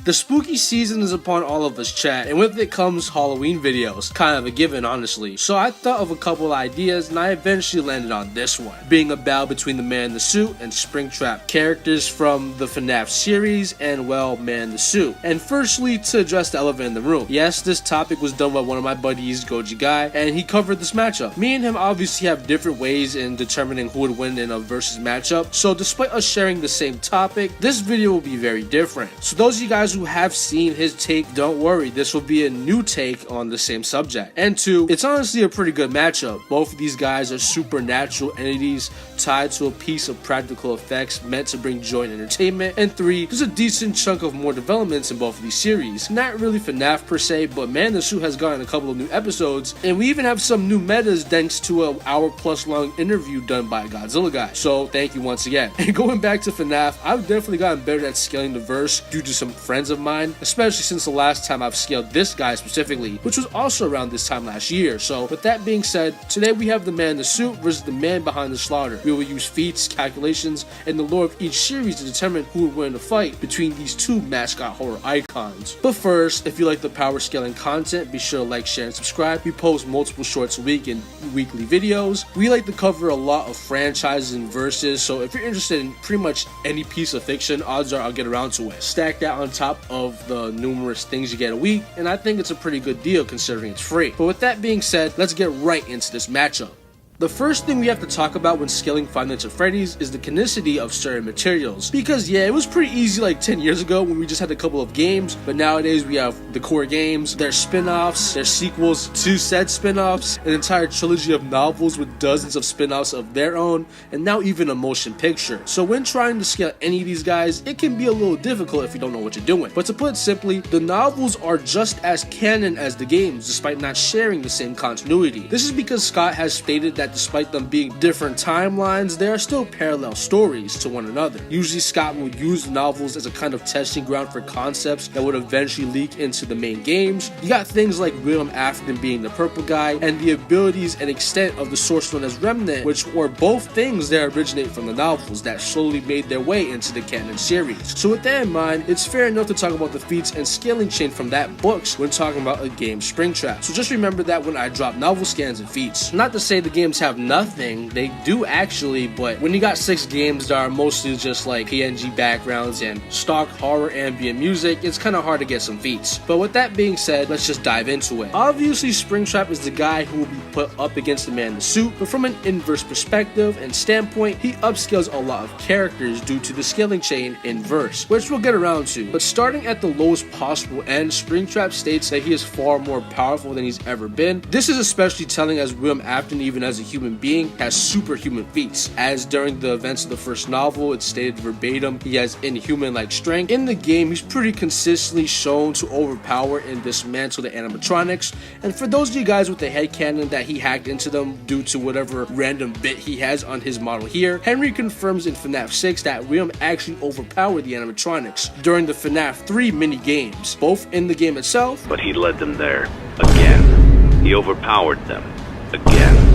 The spooky season is upon all of us, chat, and with it comes Halloween videos. Kind of a given, honestly. So I thought of a couple ideas, and I eventually landed on this one, being a battle between the Man in the Suit and Springtrap, characters from the FNAF series and, well, Man in the Suit. And firstly, to address the elephant in the room. Yes, this topic was done by one of my buddies, Goji Guy, and he covered this matchup. Me and him obviously have different ways in determining who would win in a versus matchup, so despite us sharing the same topic, this video will be very different. So those of you guys who have seen his take, don't worry, this will be a new take on the same subject. And two, it's honestly a pretty good matchup. Both of these guys are supernatural entities tied to a piece of practical effects meant to bring joy and entertainment. And three, there's a decent chunk of more developments in both of these series. Not really FNAF per se, but Man in the Suit has gotten a couple of new episodes, and we even have some new metas thanks to an hour-plus long interview done by Godzilla Guy. So thank you once again. And going back to FNAF, I've definitely gotten better at scaling the verse due to some friends of mine, especially since the last time I've scaled this guy specifically, which was also around this time last year. So with that being said, today we have the Man in the Suit versus the man behind the slaughter. We will use feats, calculations, and the lore of each series to determine who would win the fight between these two mascot horror icons. But first, if you like the power scaling content, be sure to like, share, and subscribe. We post multiple shorts a week and weekly videos. We like to cover a lot of franchises and verses, so if you're interested in pretty much any piece of fiction, odds are I'll get around to it. Stack that on top of the numerous things you get a week, and I think it's a pretty good deal considering it's free. But with that being said, let's get right into this matchup. The first thing we have to talk about when scaling Five Nights at Freddy's is the canonicity of certain materials. Because yeah, it was pretty easy like 10 years ago when we just had a couple of games, but nowadays we have the core games, there's spin-offs, there's sequels to said spin-offs, an entire trilogy of novels with dozens of spin-offs of their own, and now even a motion picture. So when trying to scale any of these guys, it can be a little difficult if you don't know what you're doing. But to put it simply, the novels are just as canon as the games, despite not sharing the same continuity. This is because Scott has stated that despite them being different timelines, they are still parallel stories to one another. Usually Scott would use the novels as a kind of testing ground for concepts that would eventually leak into the main games. You got things like William Afton being the purple guy, and the abilities and extent of the source known as Remnant, which were both things that originate from the novels that slowly made their way into the canon series. So with that in mind, it's fair enough to talk about the feats and scaling chain from that books when talking about a game Springtrap. So just remember that when I drop novel scans and feats. Not to say the games have nothing, they do actually, but when you got 6 games that are mostly just like PNG backgrounds and stock horror ambient music, it's kind of hard to get some feats. But with that being said, let's just dive into it. Obviously Springtrap is the guy who will be put up against the Man in the Suit, but from an inverse perspective and standpoint, he upscales a lot of characters due to the scaling chain in verse, which we'll get around to. But starting at the lowest possible end, Springtrap states that he is far more powerful than he's ever been. This is especially telling as William Afton, even as a human being, has superhuman feats, as during the events of the first novel it's stated verbatim he has inhuman-like strength. In the game, he's pretty consistently shown to overpower and dismantle the animatronics, and for those of you guys with the headcanon that he hacked into them due to whatever random bit he has on his model here, Henry confirms in FNAF 6 that William actually overpowered the animatronics during the FNAF 3 mini games, both in the game itself, but he led them there again. He overpowered them again.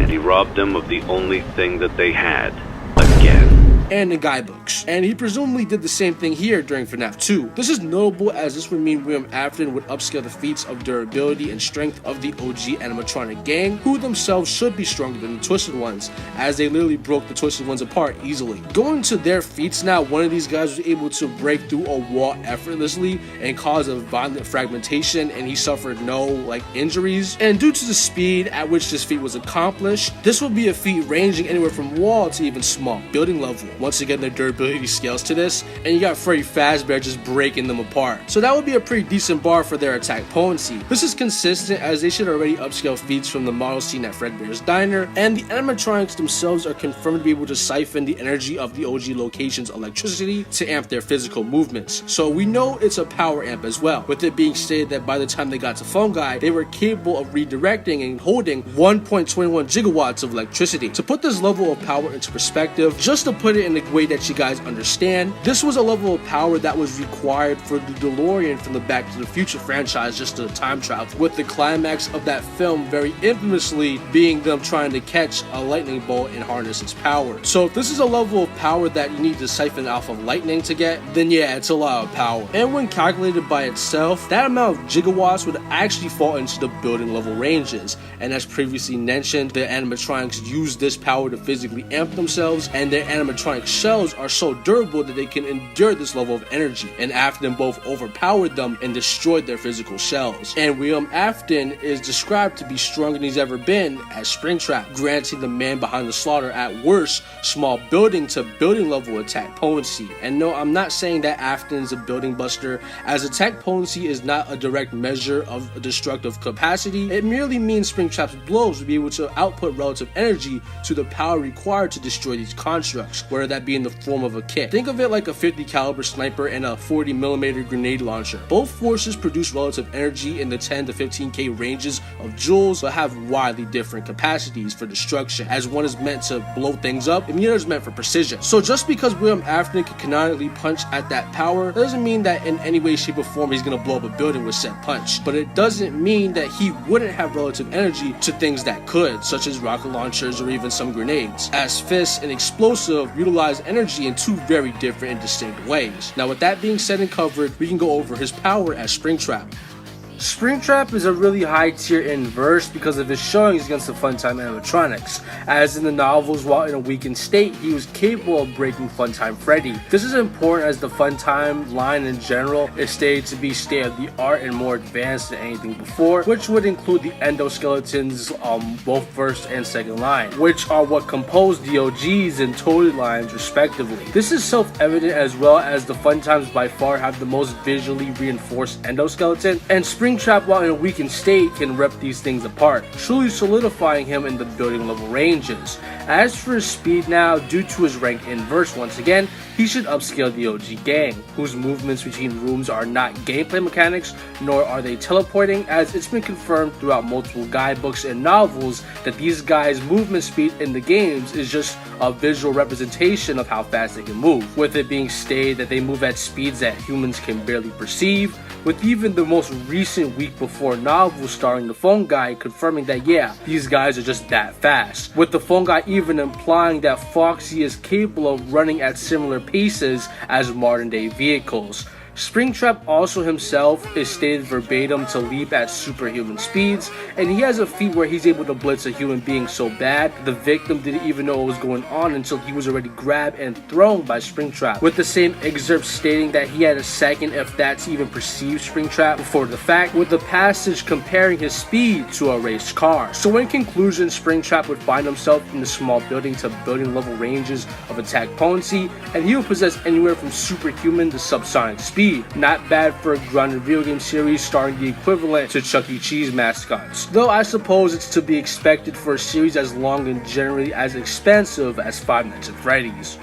And he robbed them of the only thing that they had, again. And in guidebooks. And he presumably did the same thing here during FNAF 2. This is notable as this would mean William Afton would upscale the feats of durability and strength of the OG animatronic gang, who themselves should be stronger than the Twisted Ones, as they literally broke the Twisted Ones apart easily. Going to their feats now, one of these guys was able to break through a wall effortlessly and cause a violent fragmentation, and he suffered no injuries. And due to the speed at which this feat was accomplished, this will be a feat ranging anywhere from wall to even small building level. Once again, their durability scales to this, and you got Freddy Fazbear just breaking them apart. So that would be a pretty decent bar for their attack potency. This is consistent as they should already upscale feats from the model seen at Fredbear's Diner, and the animatronics themselves are confirmed to be able to siphon the energy of the OG location's electricity to amp their physical movements. So we know it's a power amp as well, with it being stated that by the time they got to Phone Guy, they were capable of redirecting and holding 1.21 gigawatts of electricity. To put this level of power into perspective, just to put it in in a way that you guys understand, this was a level of power that was required for the DeLorean from the Back to the Future franchise just to time travel, with the climax of that film very infamously being them trying to catch a lightning bolt and harness its power. So if this is a level of power that you need to siphon off of lightning to get, then yeah, it's a lot of power. And when calculated by itself, that amount of gigawatts would actually fall into the building level ranges. And as previously mentioned, the animatronics use this power to physically amp themselves, and their animatronic shells are so durable that they can endure this level of energy. And Afton both overpowered them and destroyed their physical shells. And William Afton is described to be stronger than he's ever been as Springtrap, granting the man behind the slaughter at worst small building to building level attack potency. And no, I'm not saying that Afton is a building buster, as attack potency is not a direct measure of destructive capacity. It merely means Springtrap's blows will be able to output relative energy to the power required to destroy these constructs, whether that be in the form of a kick. Think of it like a 50 caliber sniper and a 40mm grenade launcher. Both forces produce relative energy in the 10 to 15k ranges of joules, but have widely different capacities for destruction, as one is meant to blow things up and the other is meant for precision. So just because William Afton can canonically punch at that power doesn't mean that in any way, shape, or form he's gonna blow up a building with said punch, but it doesn't mean that he wouldn't have relative energy to things that could, such as rocket launchers or even some grenades, as fists and explosive utilize energy in two very different and distinct ways. Now with that being said and covered, we can go over his power as Springtrap. Springtrap is a really high tier in verse because of his showings against the Funtime animatronics, as in the novels while in a weakened state he was capable of breaking Funtime Freddy. This is important as the Funtime line in general is stated to be state of the art and more advanced than anything before, which would include the endoskeletons both first and second line, which are what compose the OGs and Toad lines respectively. This is self-evident, as well as the Funtimes by far have the most visually reinforced endoskeleton, and Springtrap while in a weakened state can rip these things apart, truly solidifying him in the building level ranges. As for his speed now, due to his rank inverse once again, he should upscale the OG gang, whose movements between rooms are not gameplay mechanics, nor are they teleporting, as it's been confirmed throughout multiple guidebooks and novels that these guys' movement speed in the games is just a visual representation of how fast they can move, with it being stated that they move at speeds that humans can barely perceive, with even the most recent week before novel starring the phone guy confirming that yeah, these guys are just that fast, with the phone guy even implying that Foxy is capable of running at similar paces as modern day vehicles. Springtrap also himself is stated verbatim to leap at superhuman speeds, and he has a feat where he's able to blitz a human being so bad the victim didn't even know what was going on until he was already grabbed and thrown by Springtrap, with the same excerpt stating that he had a second if that to even perceive Springtrap before the fact, with the passage comparing his speed to a race car. So in conclusion, Springtrap would find himself in the small building to building level ranges of attack potency, and he will possess anywhere from superhuman to subsonic speed. Not bad for a grounded video game series starring the equivalent to Chuck E. Cheese mascots, though I suppose it's to be expected for a series as long and generally as expensive as Five Nights at Freddy's.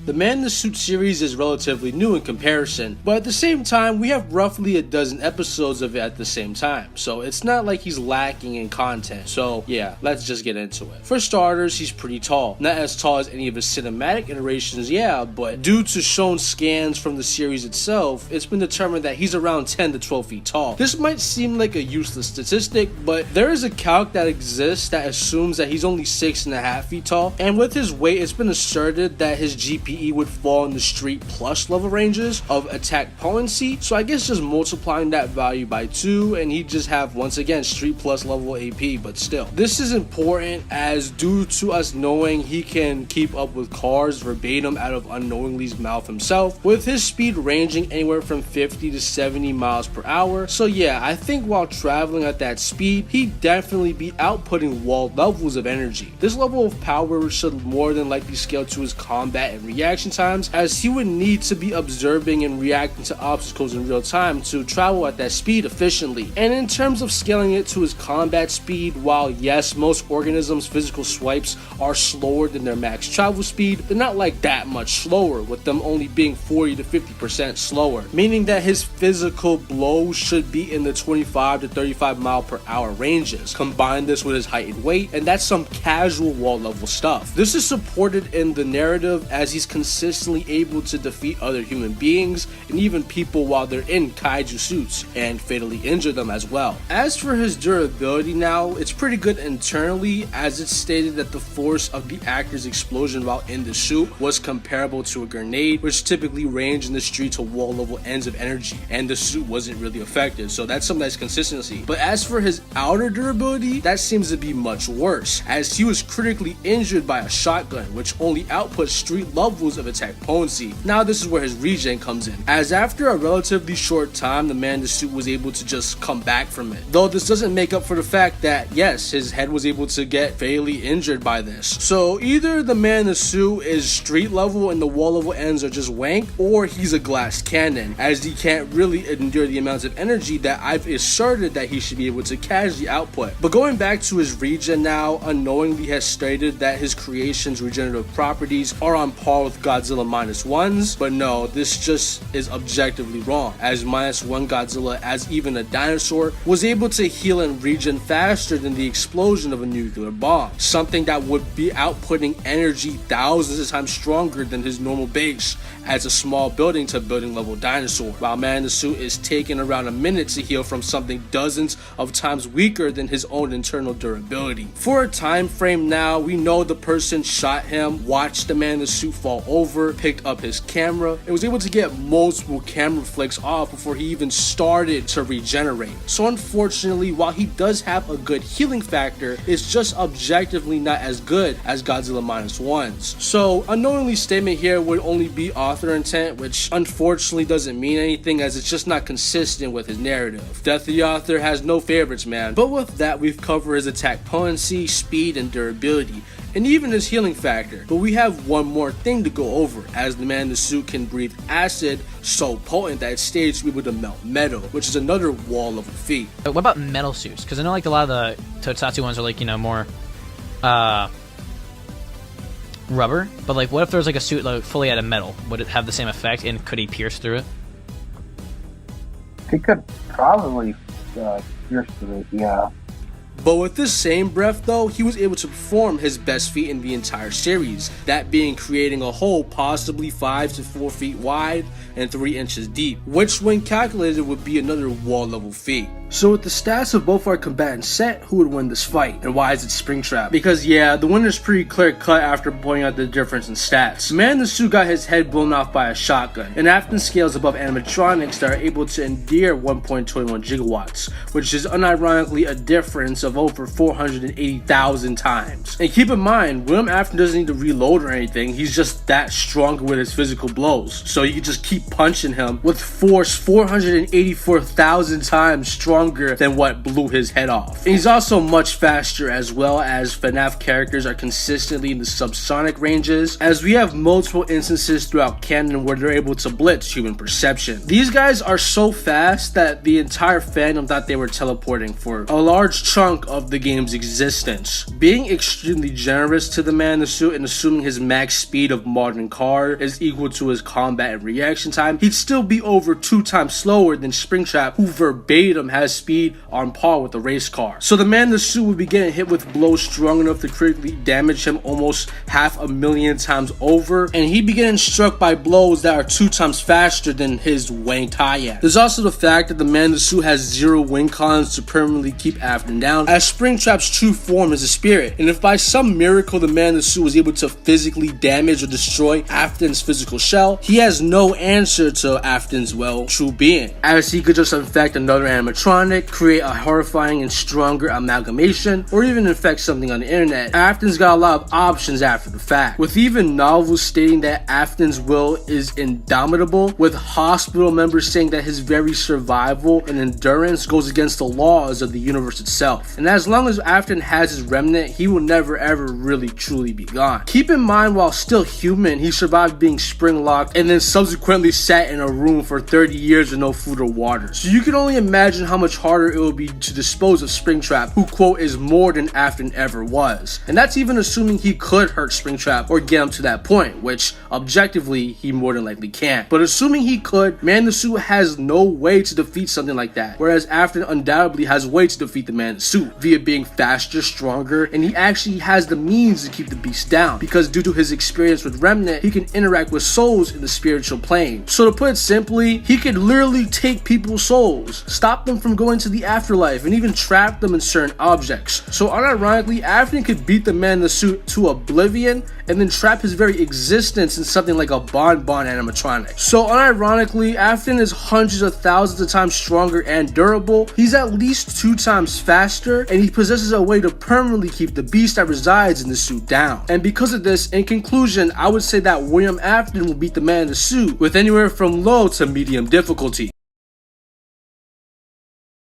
The Man in the Suit series is relatively new in comparison, but at the same time we have roughly a dozen episodes of it at the same time, so it's not like he's lacking in content. So yeah, let's just get into it. For starters, he's pretty tall. Not as tall as any of his cinematic iterations, yeah, but due to shown scans from the series itself, it's been determined that he's around 10 to 12 feet tall. This might seem like a useless statistic, but there is a calc that exists that assumes that he's only 6.5 feet tall, and with his weight it's been asserted that his GPE would fall in the Street Plus level ranges of attack potency, so I guess just multiplying that value by 2 and he'd just have once again Street Plus level AP. But still, this is important as due to us knowing he can keep up with cars verbatim out of Unknowingly's mouth himself, with his speed ranging anywhere from 50 to 70 miles per hour. So yeah, I think while traveling at that speed, he'd definitely be outputting wall levels of energy. This level of power should more than likely scale to his combat and reaction reaction times, as he would need to be observing and reacting to obstacles in real time to travel at that speed efficiently. And in terms of scaling it to his combat speed, while yes, most organisms' physical swipes are slower than their max travel speed, they're not like that much slower, with them only being 40 to 50% slower, meaning that his physical blows should be in the 25 to 35 mile per hour ranges. Combine this with his height and weight, and that's some casual wall level stuff. This is supported in the narrative as he's consistently able to defeat other human beings and even people while they're in kaiju suits and fatally injure them as well. As for his durability now, it's pretty good internally, as it's stated that the force of the actor's explosion while in the suit was comparable to a grenade, which typically range in the street to wall level ends of energy, and the suit wasn't really affected, so that's some nice consistency. But as for his outer durability, that seems to be much worse, as he was critically injured by a shotgun, which only outputs street levels of attack potency. Now this is where his regen comes in, as after a relatively short time, the man in the suit was able to just come back from it. Though this doesn't make up for the fact that yes, his head was able to get fatally injured by this. So either the man in the suit is street level and the wall level ends are just wank, or he's a glass cannon, as he can't really endure the amounts of energy that I've asserted that he should be able to casually output. But going back to his regen now, unknowingly has stated that his creation's regenerative properties are on par with Godzilla -1's, but no, this just is objectively wrong, as -1 Godzilla, as even a dinosaur, was able to heal and regen faster than the explosion of a nuclear bomb, something that would be outputting energy thousands of times stronger than his normal base as a small building to building level dinosaur, while man in the suit is taking around a minute to heal from something dozens of times weaker than his own internal durability. For a time frame now, we know the person shot him, watched the man in the suit fall over, picked up his camera, and was able to get multiple camera flicks off before he even started to regenerate. So unfortunately, while he does have a good healing factor, it's just objectively not as good as Godzilla -1's. So unknowingly statement here would only be author intent, which unfortunately doesn't mean anything, as it's just not consistent with his narrative. Death of the author has no favorites, man. But with that, we've covered his attack potency, speed, and durability, and even his healing factor. But we have one more thing to go over, as the man in the suit can breathe acid so potent that it's staged to be able to melt metal, which is another wall level feat. What about metal suits? Because I know like a lot of the Tokusatsu ones are like, you know, more rubber, but like what if there's like a suit like fully out of metal? Would it have the same effect, and could he pierce through it? He could probably pierce through it, yeah. But with this same breath though, he was able to perform his best feat in the entire series, that being creating a hole possibly 5 to 4 feet wide and 3 inches deep, which when calculated would be another wall level feat. So with the stats of both our combatants set, who would win this fight? And why is it Springtrap? Because yeah, the winner's pretty clear cut after pointing out the difference in stats. The man in the suit got his head blown off by a shotgun, and Afton scales above animatronics that are able to endear 1.21 gigawatts, which is unironically a difference of over 480,000 times. And keep in mind, William Afton doesn't need to reload or anything, he's just that stronger with his physical blows, so you can just keep punching him with force 484,000 times stronger than what blew his head off. And he's also much faster, as well as FNAF characters are consistently in the subsonic ranges, as we have multiple instances throughout canon where they're able to blitz human perception. These guys are so fast that the entire fandom thought they were teleporting for a large chunk of the game's existence. Being extremely generous to the man in the suit and assuming his max speed of modern car is equal to his combat and reaction time, he'd still be over 2 times slower than Springtrap, who verbatim has speed on par with a race car. So the man in the suit would be getting hit with blows strong enough to critically damage him almost 500,000 times over, and he'd be getting struck by blows that are 2 times faster than his Wang Tai. There's also the fact that the man in the suit has 0 wing cons to permanently keep Afton down, as Springtrap's true form is a spirit, and if by some miracle the man in the suit was able to physically damage or destroy Afton's physical shell, he has no answer to Afton's, well, true being, as he could just infect another animatronic animatronic, create a horrifying and stronger amalgamation, or even infect something on the internet, Afton's got a lot of options after the fact. With even novels stating that Afton's will is indomitable, with hospital members saying that his very survival and endurance goes against the laws of the universe itself. And as long as Afton has his remnant, he will never ever really truly be gone. Keep in mind, while still human, he survived being spring locked and then subsequently sat in a room for 30 years with no food or water. So you can only imagine how much harder it will be to dispose of Springtrap, who quote is more than Afton ever was. And that's even assuming he could hurt Springtrap or get him to that point, which objectively he more than likely can't. But assuming he could, Man in the Suit has no way to defeat something like that, whereas Afton undoubtedly has a way to defeat the Man in the Suit via being faster, stronger, and he actually has the means to keep the beast down, because due to his experience with Remnant, he can interact with souls in the spiritual plane. So to put it simply, he could literally take people's souls, stop them from going to the afterlife, and even trap them in certain objects. So unironically, Afton could beat the Man in the Suit to oblivion and then trap his very existence in something like a bonbon animatronic. So unironically, Afton is hundreds of thousands of times stronger and durable. He's at least 2 times faster, and he possesses a way to permanently keep the beast that resides in the suit down. And because of this, in conclusion, I would say that William Afton will beat the Man in the Suit with anywhere from low to medium difficulty.